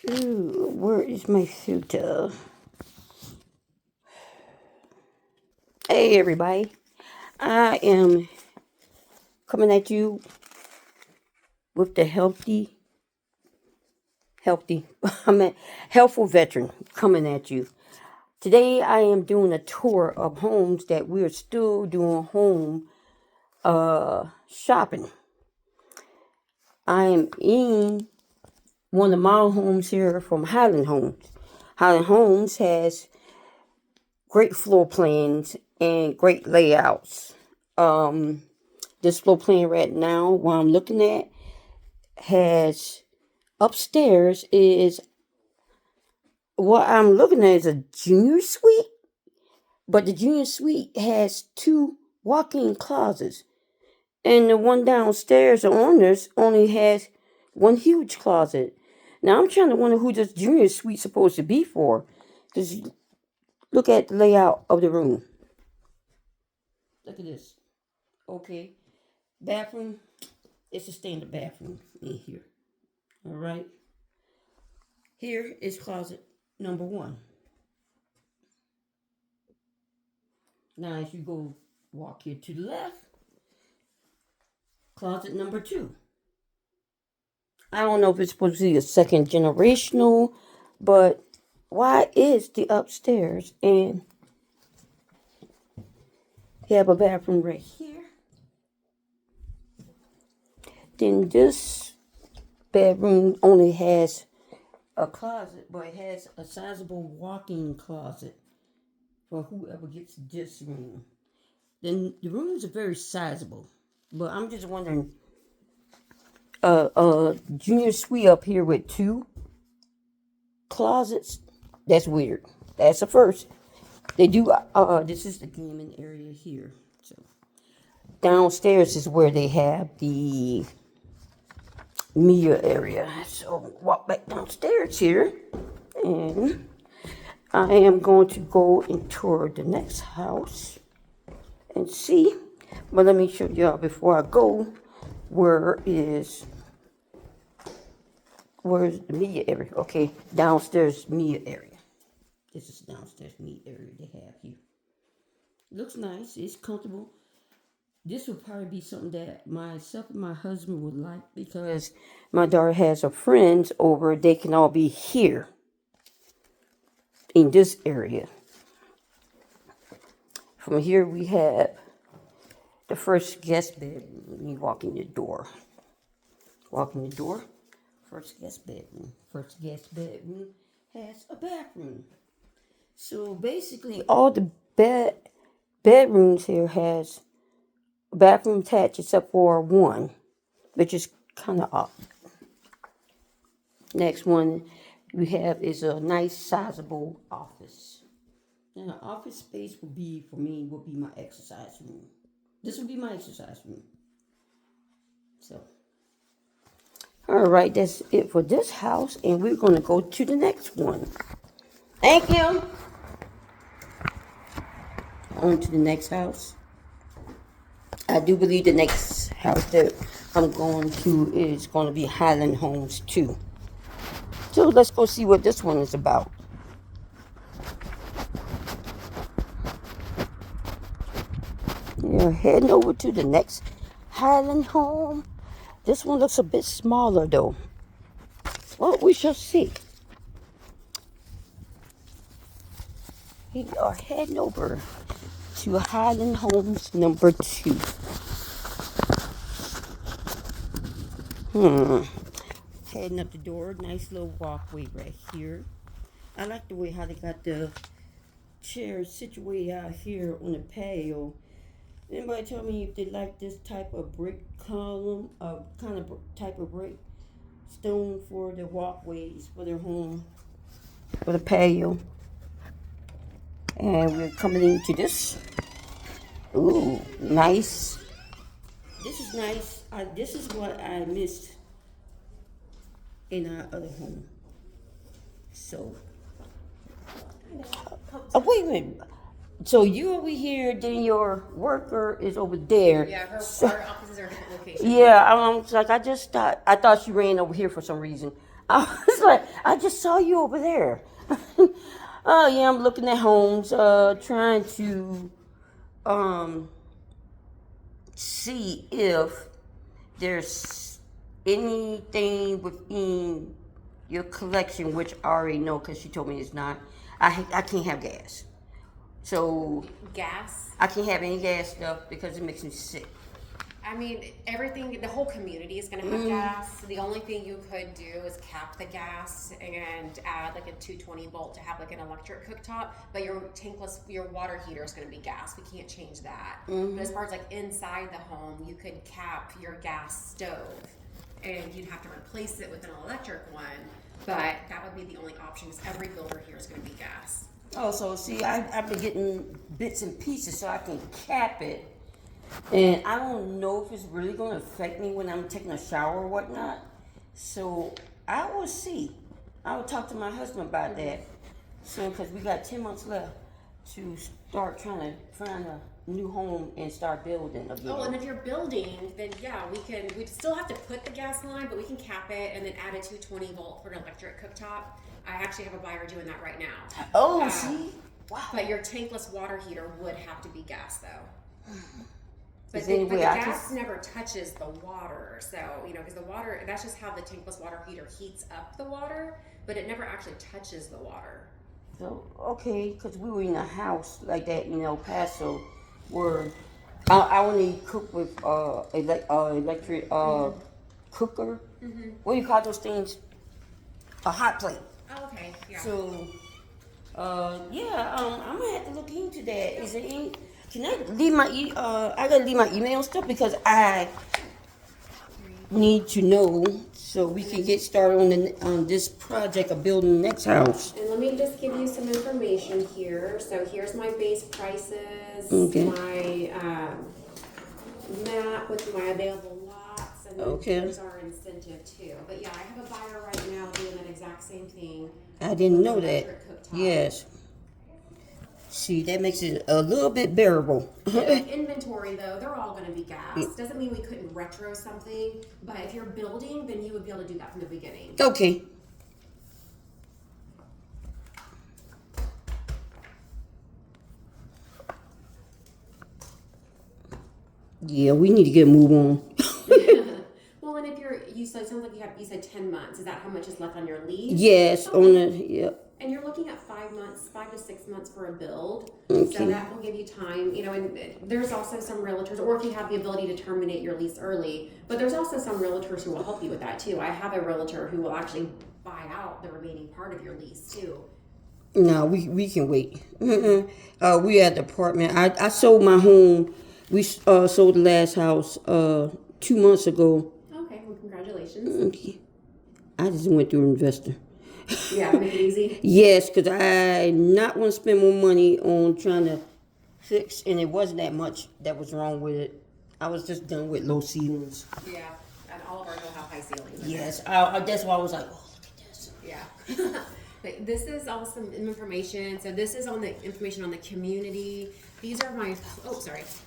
Ooh, where is my filter? Hey, everybody. I am coming at you with the I mean, helpful veteran coming at you. Today, I am doing a tour of homes that we're still doing home shopping. I am in one of my homes here from Highland Homes. Highland Homes has great floor plans and great layouts. Um, this floor plan right now, what I'm looking at, has upstairs is what I'm looking at is a junior suite, but the junior suite has two walk-in closets, and the one downstairs, the owners, only has one huge closet. Now I'm trying to wonder who this junior suite supposed to be for, because look at the layout of the room. Look at this. Okay, bathroom. It's a standard bathroom in here. All right. Here is closet number one. Now, as you go walk here to the left, closet number two. I don't know if it's supposed to be a second generational, but why is the upstairs and you have a bathroom right here? Then this bedroom only has a closet, but it has a sizable walk-in closet for whoever gets this room. Then the rooms are very sizable, but I'm just wondering, junior suite up here with two closets. That's weird. That's the first. They do. This is the gaming area here. So downstairs is where they have the media area. So walk back downstairs here, and I am going to go and tour the next house and see. But let me show y'all before I go. Where's the media area? Okay, downstairs media area. This is downstairs media area they have here. Looks nice. It's comfortable. This would probably be something that myself and my husband would like because my daughter has her friends over. They can all be here in this area. From here we have the first guest bedroom. When you walk in the door. Walk in the door. First guest bedroom. First guest bedroom has a bathroom. So basically, all the bedrooms here has a bathroom attached except for one, which is kind of odd. Next one we have is a nice sizable office. Now, office space would be for me would be my exercise room. This would be my exercise room. So, all right, that's it for this house, and we're going to go to the next one. Thank you. On to the next house. I do believe the next house that I'm going to is going to be Highland Homes too. So let's go see what this one is about. You're heading over to the next Highland Home. This one looks a bit smaller though. Well, we shall see. We are heading over to Highland Homes number 2. Heading up the door, nice little walkway right here. I like the way how they got the chairs situated out here on the patio. Anybody tell me if they like this type of brick column, kind of type of brick stone for the walkways for their home, for the patio. And we're coming into this. Ooh, nice. This is nice. This is what I missed in our other home. So, wait a minute. So you over here, then your worker is over there. Yeah, our offices are in different locations. Yeah, I thought she ran over here for some reason. I was like, I just saw you over there. Oh yeah, I'm looking at homes, trying to um see if there's anything within your collection, which I already know because she told me it's not. I can't have gas, so Gas. I can't have any gas stuff because it makes me sick. I mean, everything, the whole community is going to have gas. The only thing you could do is cap the gas and add like a 220 volt to have like an electric cooktop. But your tankless, your water heater is going to be gas. We can't change that. But as far as like inside the home, you could cap your gas stove and you'd have to replace it with an electric one. But that would be the only option because every builder here is going to be gas. Oh, so see, I've been getting bits and pieces so I can cap it. And I don't know if it's really going to affect me when I'm taking a shower or whatnot. So I will see. I will talk to my husband about that. So, because we got 10 months left to start trying to find a new home and start building again. Oh, and if you're building, then yeah, we'd still have to put the gas line, but we can cap it and then add a 220 volt for an electric cooktop. I actually have a buyer doing that right now. Oh, see? Wow. But your tankless water heater would have to be gas though. But Is there any but the way I gas can- never touches the water, so because the water, that's just how the tankless water heater heats up the water, but it never actually touches the water. So, okay, because we were in a house like that in El Paso where I only cook with electric cooker. What do you call those things? A hot plate. Oh, okay, yeah. So, yeah, I'm gonna have to look into that. Is there any? Can I leave my I gotta leave my email stuff because I need to know so we can get started on this project of building the next house. And let me just give you some information here. So here's my base prices, Okay. my map with my available lots, and then Okay. here's our incentive too. But yeah, I have a buyer right now doing that exact same thing. I didn't know Electric that. cooktop. Yes. See, that makes it a little bit bearable. The inventory though, they're all gonna be gas. Doesn't mean we couldn't retro something, but if you're building, then you would be able to do that from the beginning. Okay. Yeah, we need to get a move on. Well, and if you said, sounds like you said 10 months. Is that how much is left on your lease? Yes, on the And you're looking at 5 months, 5 to 6 months for a build. Okay. So that will give you time, and there's also some realtors, or if you have the ability to terminate your lease early, but there's also some realtors who will help you with that too. I have a realtor who will actually buy out the remaining part of your lease too. No, we can wait. We at the apartment. I sold my home. We sold the last house 2 months ago. Okay, well, congratulations. Okay. I just went through an investor. Yeah, make it easy. Yes, because I not want to spend more money on trying to fix, and it wasn't that much that was wrong with it. I was just done with low ceilings. Yeah, and all of ours will have high ceilings. Yes, that's why I was like, oh, look at this. Yeah. But this is also information. So this is on the information on the community. These are my,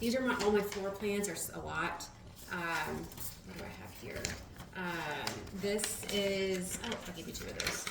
these are all my floor plans. There's a lot. What do I have here? This is, I'll give you 2 of those.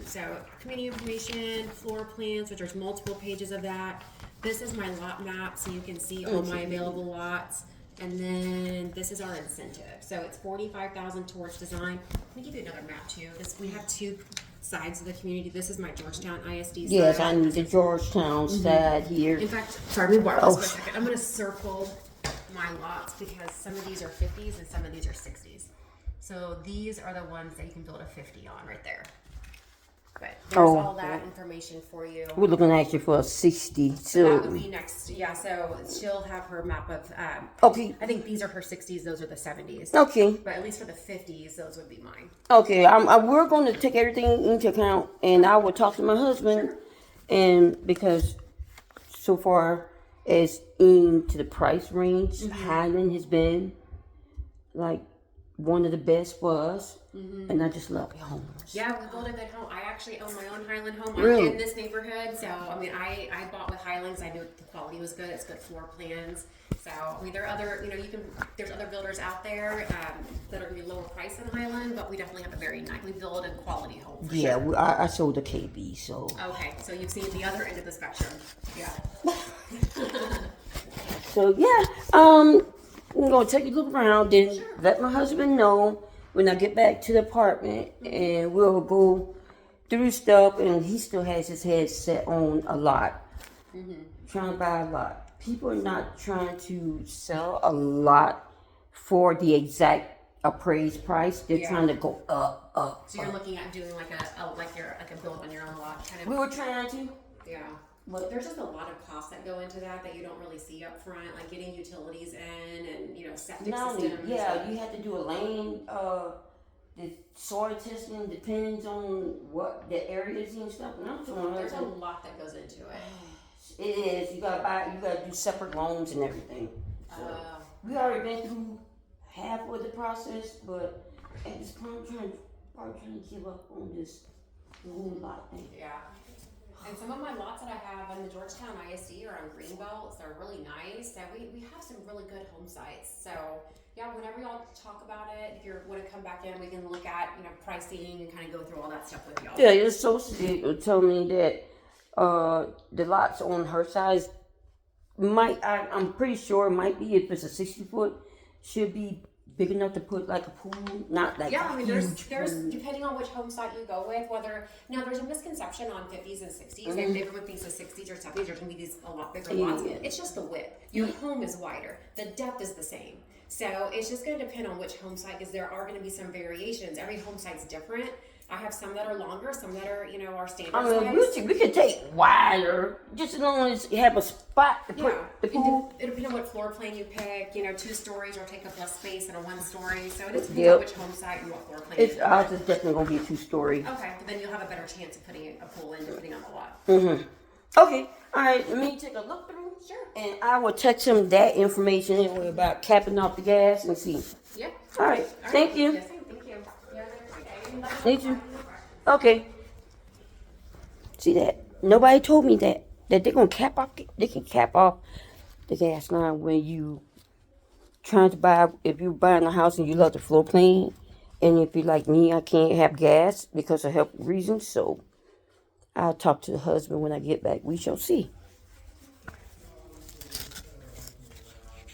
So community information, floor plans, which there's multiple pages of that. This is my lot map, so you can see all my available lots. And then this is our incentive. So it's $45,000 towards design. Let me give you another map too. We have 2 sides of the community. This is my Georgetown ISD side. Yes, I need the Georgetown side here. In fact, sorry, let me borrow this for a second. I'm going to circle my lots because some of these are 50s and some of these are 60s. So these are the ones that you can build a 50 on right there. But there's all that information for you. We're looking actually for a 60. So that would be next. Yeah, so she'll have her map of, Okay. I think these are her 60s, those are the 70s. Okay. But at least for the 50s, those would be mine. Okay. We're going to take everything into account, and I will talk to my husband, and because so far as into the price range, Highland has been like one of the best for us, and I just love your homes. Yeah, we built a good home. I actually own my own Highland home. Really? I'm in this neighborhood, so I mean, I bought with Highlands. I knew the quality was good. It's good floor plans. So I mean, there are other, there's other builders out there that are gonna be lower price than Highland, but we definitely have a very nice. We build a quality home. For Yeah, sure. I sold a KB, so. Okay, so you've seen the other end of the spectrum. Yeah. So yeah, I'm gonna take a look around, then let my husband know when I get back to the apartment, and we'll go through stuff. And he still has his head set on a lot, trying to buy a lot. People are not trying to sell a lot for the exact appraised price. They're Yeah. trying to go up. So you're looking at doing like a build on your own lot kind of. We were trying to. Yeah. But There's just a lot of costs that go into that you don't really see up front, like getting utilities in and septic not only, systems. yeah, you have to do a lane. The soil testing depends on what the areas and stuff. And I'm telling There's a her, lot that goes into it. it is. You gotta do separate loans and everything. So, we already been through half of the process, but at this point, I'm probably trying to give up on this whole lot thing. Yeah. And some of my lots that I have on the Georgetown ISD are on green belts. They're really nice. So we have some really good home sites. So yeah, whenever y'all talk about it, if you want to come back in, we can look at pricing and kind of go through all that stuff with y'all. Yeah, your associate told me that the lots on her side I'm pretty sure it might be, if it's a 60-foot, should be big enough to put like a pool, not like Yeah, a I mean, huge there's pool. depending on which home site you go with, there's a misconception on 50s and 60s. Everyone thinks the 60s or 70s are going to be these a lot bigger lots. Yeah. It's just the width. Your home is wider. The depth is the same. So it's just going to depend on which home site, because there are going to be some variations. Every home site's different. I have some that are longer, some that are, our standard I mean, size. we could take wider, just as long as you have a spot to put the pool. It'll depend on what floor plan you pick. 2 stories or take up less space than a 1 story. So it just depends Yep. on which home site and what floor plan you pick. Ours is definitely gonna be a 2-story. Okay, but then you'll have a better chance of putting a pool in depending on the lot. Okay, all right. Let me take a look through. Sure. And I will text him that information anyway about capping off the gas and see. Yeah. All right. Thank you. Yes, ma'am. Thank you. You have a great day. Thank you. Okay. See that? Nobody told me that they're gonna cap off. They can cap off the gas line when you trying to buy. If you're buying a house and you love the floor plan, and if you're like me, I can't have gas because of health reasons. So I'll talk to the husband when I get back. We shall see.